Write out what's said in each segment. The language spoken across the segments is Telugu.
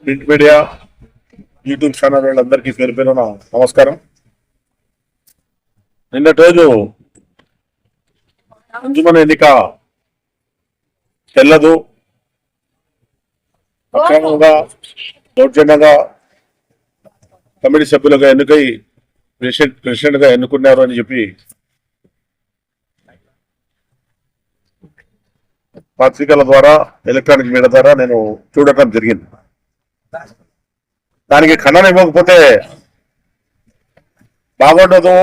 ప్రింట్ మీడియా యూట్యూబ్ ఛానల్ వాళ్ళందరికీ పేరు పేరున నమస్కారం. నిన్నటి రోజు అంజుమన్ ఎన్నిక చెల్లదు, అక్రమంగా దౌర్జన్యంగా కమిటీ సభ్యులుగా ఎన్నికై ప్రెసిడెంట్ గా ఎన్నుకున్నారు అని చెప్పి పత్రికల ద్వారా, ఎలక్ట్రానిక్ మీడియా ద్వారా నేను చూడటం జరిగింది. దానికి ఖండన ఇవ్వకపోతే బాగుండదు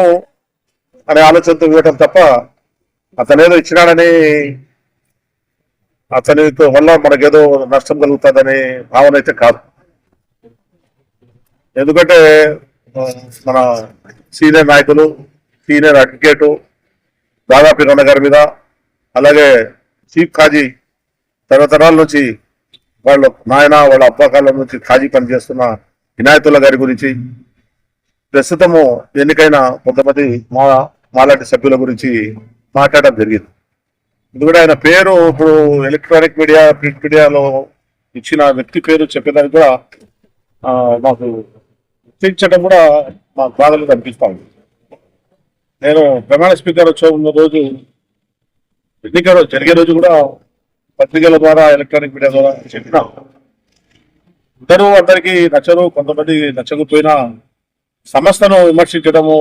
అనే ఆలోచనతో ఇవ్వటం తప్ప అతనేదో ఇచ్చినాడని, అతని వల్ల మనకేదో నష్టం కలుగుతుందనే భావన అయితే కాదు. ఎందుకంటే మన సీనియర్ నాయకులు, సీనియర్ అడ్వకేటు దాదాపు రమణ గారి మీద, అలాగే చీఫ్ ఖాజీ తరతరాల నుంచి వాళ్ళ వాళ్ళ అబ్బా కాలం నుంచి ఖాజీ పనిచేస్తున్న వినాయతుల్లా గారి గురించి, ప్రస్తుతము ఎన్నికైన కొంతమంది మాలాంటి సభ్యుల గురించి మాట్లాడడం జరిగింది. ఎందుకంటే ఆయన పేరు ఇప్పుడు ఎలక్ట్రానిక్ మీడియా, ప్రింట్ మీడియాలో ఇచ్చిన వ్యక్తి పేరు చెప్పేదానికి కూడా మాకు గుర్తించడం కూడా మాకు బాధలు అనిపిస్తా ఉంది. నేను ప్రమాణ స్పీకర్ ఉన్న రోజు, ఎన్నిక జరిగే రోజు కూడా పత్రికల ద్వారా, ఎలక్ట్రానిక్ మీడియా ద్వారా చెప్పినా అందరికీ నచ్చరు, కొంతమంది నచ్చకపోయినా సంస్థను విమర్శించడము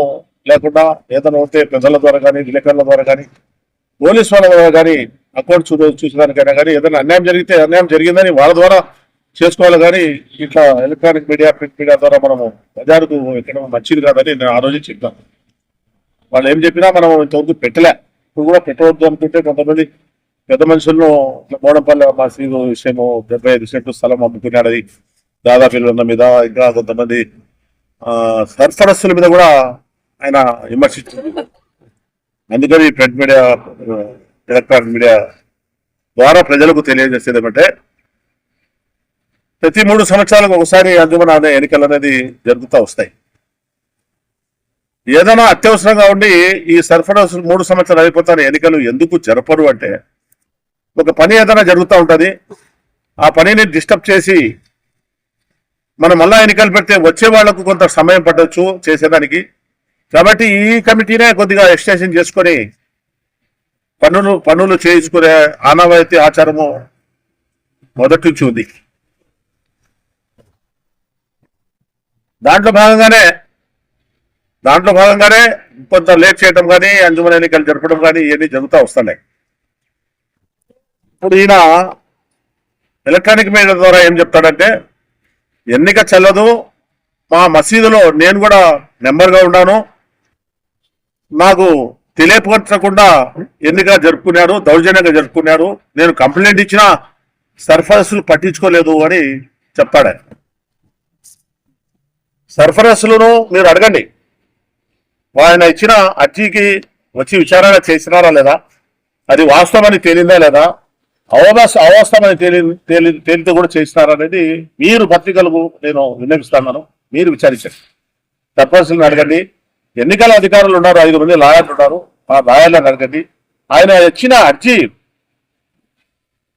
లేకుండా ఏదైనా ఉంటే ప్రజల ద్వారా కానీ, విలేకరుల ద్వారా కానీ, పోలీసు వాళ్ళ ద్వారా కానీ, అకౌంట్ చూసేదానికైనా కానీ ఏదైనా అన్యాయం జరిగితే అన్యాయం జరిగిందని వాళ్ళ ద్వారా చేసుకోవాలి. కానీ ఇట్లా ఎలక్ట్రానిక్ మీడియా, ప్రింట్ మీడియా ద్వారా మనము ప్రజలకు ఎక్కడం మంచిది కాదని నేను ఆ రోజు చెప్తాను. వాళ్ళు ఏం చెప్పినా మనం ఇంతవరకు పెట్టలే, ఇప్పుడు కూడా పెట్టవద్దు అనుకుంటే కొంతమంది పెద్ద మనుషులను మోడంపల్లి మసీదు విషయము 75 సెంట్లు స్థలం అమ్ముకున్నాడు, అది దాదాపు ఇళ్ళ మీద, ఇంకా కొంతమంది సరఫరస్తుల మీద కూడా ఆయన విమర్శించారు. అందుకని ప్రింట్ మీడియా, ఎలక్ట్రానిక్ మీడియా ద్వారా ప్రజలకు తెలియజేసేది ఏమంటే, ప్రతి 3 సంవత్సరాలకు ఒకసారి అంజుమన్ అనే ఎన్నికలు అనేది జరుగుతూ వస్తాయి. ఏదైనా అత్యవసరంగా ఉండి ఈ సరఫరాసు 3 సంవత్సరాలు అయిపోతాను ఎన్నికలు ఎందుకు జరపరు అంటే, ఒక పని ఏదైనా జరుగుతూ ఉంటుంది, ఆ పనిని డిస్టర్బ్ చేసి మనం మళ్ళా ఎన్నికలు పెడితే వచ్చే వాళ్లకు కొంత సమయం పట్టవచ్చు చేసేదానికి. కాబట్టి ఈ కమిటీనే కొద్దిగా ఎక్స్టెన్షన్ చేసుకొని పనులు చేయించుకునే ఆనవాయితీ ఆచారము మొదటి నుంచి ఉంది. దాంట్లో భాగంగానే కొంత లేట్ చేయడం కానీ, అంజుమన్ ఎన్నికలు జరపడం కానీ ఇవన్నీ జరుగుతూ వస్తున్నాయి. ఇప్పుడు ఈయన ఎలక్ట్రానిక్ మీడియా ద్వారా ఏం చెప్తాడంటే, ఎన్నిక చెల్లదు, మా మసీదులో నేను కూడా మెంబర్గా ఉన్నాను, నాకు తెలియపరచకుండా ఎన్నిక జరుపుకున్నారు, దౌర్జన్యంగా జరుపుకున్నారు, నేను కంప్లైంట్ ఇచ్చినా సర్ఫరస్లు పట్టించుకోలేదు అని చెప్తాడు. సర్ఫరస్లను మీరు అడగండి, ఆయన ఇచ్చిన అర్జీకి వచ్చి విచారణ చేసినారా లేదా, అది వాస్తవమని తేలిందా లేదా, అవాస్తవమని తేలితే కూడా చేసినారా అనేది మీరు పత్రికలకు నేను విన్నవిస్తున్నాను. మీరు విచారించండి, సర్పంచులను అడగండి, ఎన్నికల అధికారులు ఉన్నారు, 5 మంది లాయర్లు ఉన్నారు, ఆ లాయర్లను అడగండి. ఆయన ఇచ్చిన అర్జీ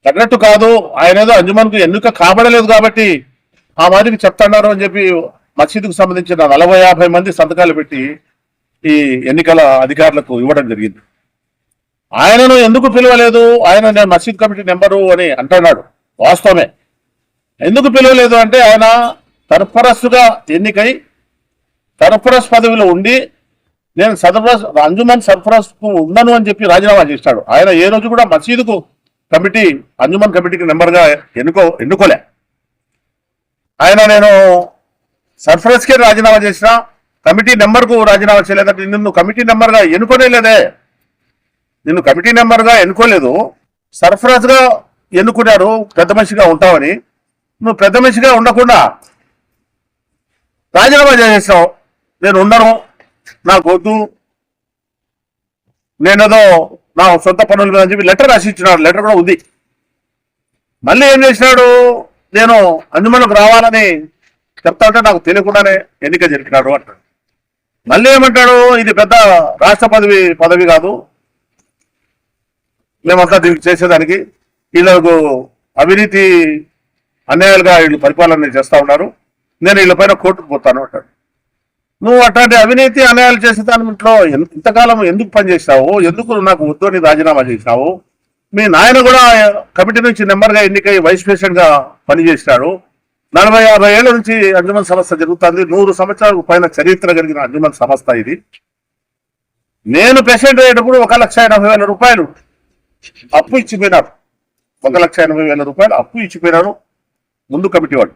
తగ్గట్టు కాదు, ఆయన ఏదో అంజుమన్కు ఎన్నిక కాబడలేదు కాబట్టి ఆ మాదిరికి చెప్తున్నారు అని చెప్పి మసీదుకు సంబంధించిన 40-50 మంది సంతకాలు పెట్టి ఈ ఎన్నికల అధికారులకు ఇవ్వడం జరిగింది. ఆయనను ఎందుకు పిలవలేదు, ఆయన నేను మసీద్ కమిటీ నెంబరు అని అంటున్నాడు, వాస్తవమే. ఎందుకు పిలవలేదు అంటే, ఆయన సర్ఫరస్సుగా ఎన్నికై సర్ఫరస్ పదవిలో ఉండి నేను అంజుమన్ సర్ఫరస్కు ఉండను అని చెప్పి రాజీనామా చేశాడు. ఆయన ఏ రోజు కూడా మసీదుకు కమిటీ, అంజుమన్ కమిటీకి నెంబర్గా ఎన్నుకోలే. ఆయన నేను సర్ఫరస్కే రాజీనామా చేసిన, కమిటీ నెంబర్కు రాజీనామా చేయలేదంటే నిన్ను కమిటీ నెంబర్గా ఎన్నుకోలేదే, నిన్ను కమిటీ నెంబర్గా ఎన్నుకోలేదు, సర్ఫరాజ్గా ఎన్నుకున్నాడు పెద్ద మనిషిగా ఉంటావని. నువ్వు పెద్ద మనిషిగా ఉండకుండా రాజీనామా చేసేసావు, నేను ఉండను, నాకు వద్దు, నేనేదో నా సొంత పనుల మీద అని చెప్పి లెటర్ రాసి ఇచ్చినాడు. లెటర్ కూడా ఉంది. మళ్ళీ ఏం చేసినాడు, నేను అంజుమన్కు రావాలని చెప్తా ఉంటే నాకు తెలియకుండానే ఎన్నిక జరిపినాడు అంటాడు. మళ్ళీ ఏమంటాడు, ఇది పెద్ద రాష్ట్ర పదవి కాదు, మేమంతా దీనికి చేసేదానికి వీళ్ళకు అవినీతి అన్యాయాలుగా వీళ్ళు పరిపాలన చేస్తా ఉన్నారు, నేను వీళ్ళపైన కోర్టుకు పోతాను అంటాడు. నువ్వు అట్లాంటి అవినీతి అన్యాయాలు చేసే దాంట్లో ఇంతకాలం ఎందుకు పనిచేసావు, ఎందుకు నాకు వద్దని రాజీనామా చేశావు? మీ నాయన కూడా కమిటీ నుంచి నెంబర్గా ఎన్నికై వైస్ ప్రెసిడెంట్ గా పనిచేశాడు. 40-50 ఏళ్ల నుంచి అంజుమన్ సంస్థ జరుగుతుంది. 100 సంవత్సరాలకు పైన చరిత్ర కలిగిన అంజుమన్ సంస్థ ఇది. నేను ప్రెసిడెంట్ అయ్యేటప్పుడు 1,80,000 రూపాయలు అప్పు ఇచ్చిపోయినారు. 1,80,000 రూపాయలు అప్పు ఇచ్చిపోయినారు ముందు కమిటీ వాళ్ళు.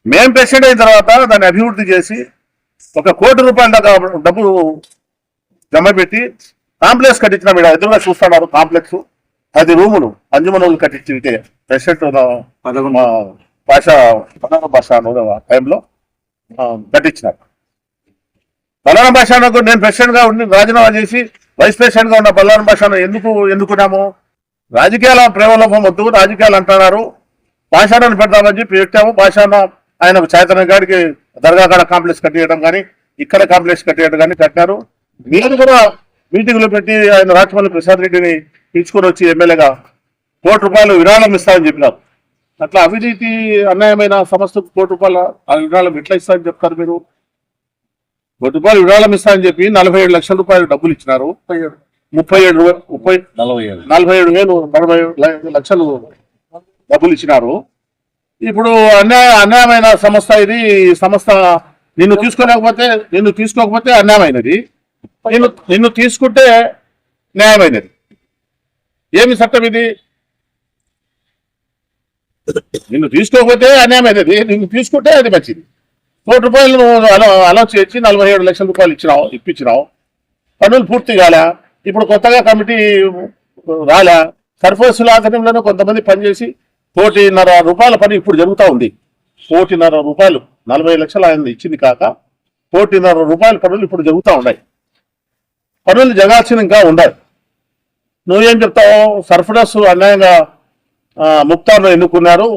మేము ప్రెసిడెంట్ అయిన తర్వాత దాన్ని అభివృద్ధి చేసి 1 కోటి రూపాయల దాకా డబ్బు జమ పెట్టి కాంప్లెక్స్ కట్టించిన మీరు ఎదురుగా చూస్తున్నారు. కాంప్లెక్స్ 10 రూములు అంజుమన్ కట్టించింటే ప్రెసిడెంట్ భాష టైంలో కట్టించినారు. బల్లారం భాషకు నేను ప్రెసిడెంట్ గా ఉండి రాజీనామా చేసి వైస్ ప్రెసిడెంట్ గా ఉన్న బల్లారం భాషను ఎన్నుకున్నాము? రాజకీయాల ప్రేమలోపం వద్దు, రాజకీయాలు అంటున్నారు, భాషాను పెడతామని చెప్పి పెట్టాము. భాషాన ఆయనకు చైతన్య గారికి దర్గా కాడ కాంప్లెక్స్ కట్టియడం కానీ ఇక్కడ కాంప్లెక్స్ కట్టియడం కానీ కట్టారు. మీరు కూడా మీటింగ్లు పెట్టి ఆయన రాజమౌళి ప్రసాద్ రెడ్డిని తీసుకొని వచ్చి ఎమ్మెల్యేగా ₹1 కోటి విరాళం ఇస్తామని చెప్పినారు. అట్లా అవినీతి అన్యాయమైన సంస్థకు ₹1 కోటి విరాళం ఎట్లా ఇస్తారని చెప్తారు మీరు? ₹1 కోటి విరాళం ఇస్తారని చెప్పి 47 లక్షల రూపాయలు డబ్బులు ఇచ్చినారు. 47 లక్షలు డబ్బులు ఇచ్చినారు. ఇప్పుడు అన్యాయమైన సంస్థ ఇది. సంస్థ నిన్ను తీసుకోకపోతే అన్యాయమైనది, నిన్ను తీసుకుంటే న్యాయమైనది. ఏమి చట్టం ఇది? నిన్ను తీసుకోకపోతే అన్యాయమైనది, నిన్ను తీసుకుంటే అది మంచిది. ₹1 కోటి నువ్వు అలౌ చేసి 47 లక్షల రూపాయలు ఇప్పించినావు. పనులు పూర్తి కాలే. ఇప్పుడు కొత్తగా కమిటీ రాలే. సర్ఫేసుల ఆధ్వర్యంలోనే కొంతమంది పనిచేసి ₹1.5 కోటి పని ఇప్పుడు జరుగుతూ ఉంది. ₹1.5 కోటి 40 లక్షలు ఆయన ఇచ్చింది కాక ₹1.5 కోటి పనులు ఇప్పుడు జరుగుతూ ఉన్నాయి. పనులు జరగాల్సిన ఇంకా ఉన్నాయి. నువ్వేం చెప్తావు? సర్ఫరస్ అన్యాయంగా ముక్తార్ను ఎన్నుకున్నారు,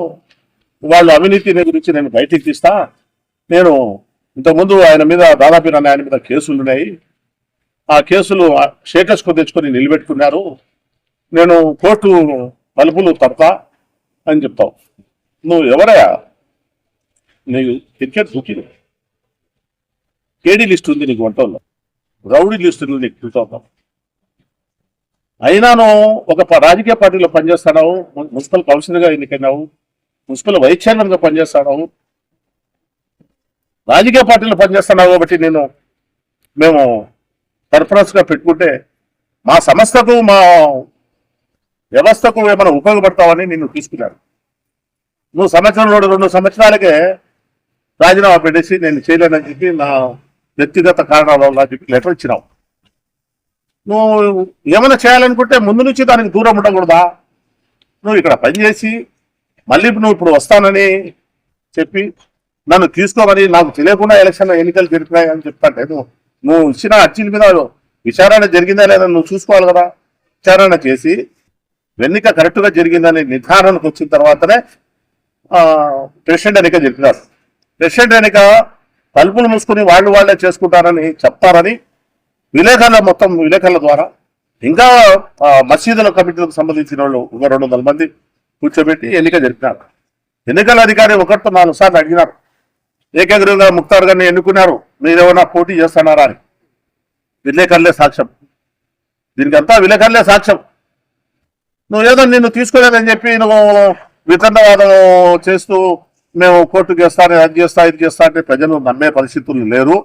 వాళ్ళు అవినీతిని గురించి నేను బయటికి తీస్తా. నేను ఇంతకుముందు ఆయన మీద దాదాపు ఆయన మీద కేసులు ఉన్నాయి, ఆ కేసులు స్టేటస్కు తెచ్చుకొని నిలబెట్టుకున్నారు, నేను కోర్టు తలుపులు తడతా అని చెప్తావు. నువ్వు ఎవరయ్యా? నీకు క్రికెట్ బుకింగ్ కేడీ లిస్ట్ ఉంది నీకు, వంటల్లో రౌడీ లిస్ట్ ఉంది నీకు, చూస్తావు. అయినాను ఒక రాజకీయ పార్టీలో పనిచేస్తున్నావు, మున్సిపల్ కౌన్సిలర్గా ఎన్నికైనావు, మున్సిపల్ వైస్ చైర్మన్గా పనిచేస్తున్నావు, రాజకీయ పార్టీలో పనిచేస్తున్నావు. కాబట్టి మేము సర్పరస్గా పెట్టుకుంటే మా సంస్థకు మా వ్యవస్థకు ఏమైనా ఉపయోగపడతావని నిన్ను తీసుకున్నారు. నువ్వు 2 సంవత్సరాలకే రాజీనామా పెట్టేసి నేను చేయలేనని చెప్పి నా వ్యక్తిగత కారణాల వల్ల చెప్పి లెటర్ ఇచ్చినావు. నువ్వు ఏమైనా చేయాలనుకుంటే ముందు నుంచి దానికి దూరం ఉండకూడదా? నువ్వు ఇక్కడ పనిచేసి మళ్ళీ నువ్వు ఇప్పుడు వస్తానని చెప్పి నన్ను తీసుకోమని నాకు తెలియకుండా ఎన్నికలు జరిపినాయి అని చెప్తాంటే నువ్వు ఇచ్చిన అర్జీల మీద విచారణ జరిగిందా లేదా నువ్వు చూసుకోవాలి కదా. విచారణ చేసి ఎన్నిక కరెక్ట్గా జరిగిందని నిర్ధారణకు వచ్చిన తర్వాతనే ప్రెసిడెంట్ ఎన్నిక జరిపినారు. ప్రెసిడెంట్ ఎన్నిక తలుపులు మూసుకుని వాళ్ళే చేసుకుంటారని చెప్తారని విలేకరుల ద్వారా ఇంకా మసీదుల కమిటీలకు సంబంధించిన వాళ్ళు 200 మంది కూర్చోబెట్టి ఎన్నిక జరిపినారు. ఎన్నికల అధికారి 4 సార్లు అడిగినారు, ఏకగ్రీవంగా ముక్తార్ గారిని ఎన్నుకున్నారు, మీరేమన్నా పోటీ చేస్తున్నారా అని. విలేకరులే సాక్ష్యం, దీనికంతా విలేకరులే సాక్ష్యం. నువ్వేదో నిన్ను తీసుకోలేదని చెప్పి నువ్వు వితండవాదం చేస్తూ మేము కోర్టుకు చేస్తాను, అది చేస్తా ఇది చేస్తా అంటే ప్రజలు నమ్మే పరిస్థితులు లేరు.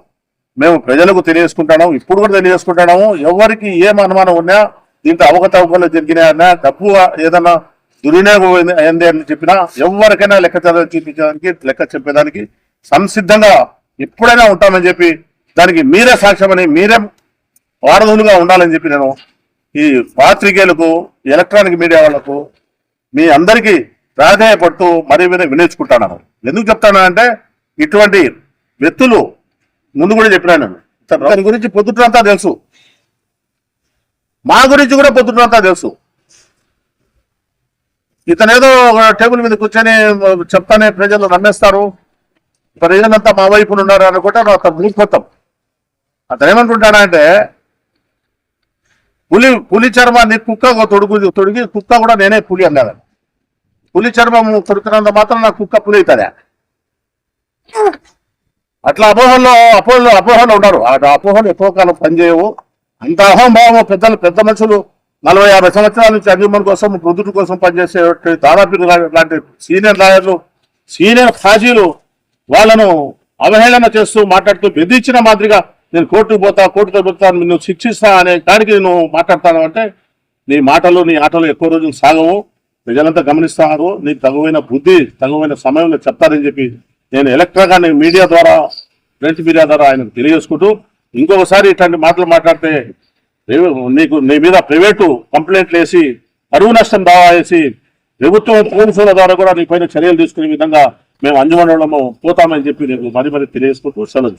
మేము ప్రజలకు తెలియజేసుకుంటున్నాము, ఇప్పుడు కూడా తెలియజేసుకుంటున్నాము. ఎవరికి ఏం అనుమానం ఉన్నా, దీంట్లో అవకతవకలు జరిగినాయన్నా, డబ్బు ఏదన్నా దుర్వినియోగం అయింది అని చెప్పినా ఎవరికైనా లెక్క చెప్పేదానికి సంసిద్ధంగా ఎప్పుడైనా ఉంటామని చెప్పి దానికి మీరే సాక్ష్యమని, మీరే వారధులుగా ఉండాలని చెప్పి నేను ఈ పాత్రికేయులకు, ఎలక్ట్రానిక్ మీడియా వాళ్లకు, మీ అందరికీ ప్రాధాన్యపడుతూ మరీ మీద వినియోగించుకుంటున్నాను. ఎందుకు చెప్తానంటే ఇటువంటి వ్యక్తులు ముందు కూడా చెప్పినాను, దాని గురించి పొద్దుటంతా తెలుసు, మా గురించి కూడా పొద్దుటంతా తెలుసు. ఇతనేదో టేబుల్ మీద కూర్చొని చెప్తానే ప్రజలు నమ్మేస్తారు, ప్రజలంతా మా వైపున ఉన్నారు అనుకుంటే అతను మూర్ఖత్వం. అతను ఏమనుకుంటాడంటే పులి చర్మాన్ని కుక్క తొడిగి కుక్క కూడా నేనే పులి అన్నాడు. పులి చర్మం కొడుకున్నంత మాత్రం నాకు కుక్క పులి అవుతుందా? అట్లా అపోహలో ఉన్నారు. ఆ అపోహలు ఎక్కువ కాలం పనిచేయవు. అంత అహంభావం పెద్ద మనుషులు 40-50 సంవత్సరాల నుంచి అంజుమన్ కోసం మృదుడి కోసం పనిచేసే దాదాపు లాంటి సీనియర్ లాయర్లు, సీనియర్ ఖాజీలు వాళ్ళను అవహేళన చేస్తూ మాట్లాడుతూ బెదిరించిన మాదిరిగా నేను కోర్టుకు పోతాను నిన్ను శిక్షిస్తా అనే దానికి నువ్వు మాట్లాడతాను అంటే నీ మాటలు నీ ఆటలు ఎక్కువ రోజులు సాగవు. ప్రజలంతా గమనిస్తున్నారు. నీకు తగువైన బుద్ధి తగువైన సమయంలో చెప్తారని చెప్పి నేను ఎలక్ట్రాగా మీడియా ద్వారా ప్రింట్ మీడియా ద్వారా ఆయనకు తెలియజేసుకుంటూ ఇంకొకసారి ఇట్లాంటి మాటలు మాట్లాడితే నీ మీద ప్రైవేటు కంప్లైంట్లు వేసి అరువు నష్టం దావా వేసి ప్రభుత్వం పోలీసుల ద్వారా కూడా నీ పైన చర్యలు తీసుకునే విధంగా మేము అంజుమన్ పోతామని చెప్పి నేను మరి తెలియజేసుకుంటూ సెలవు.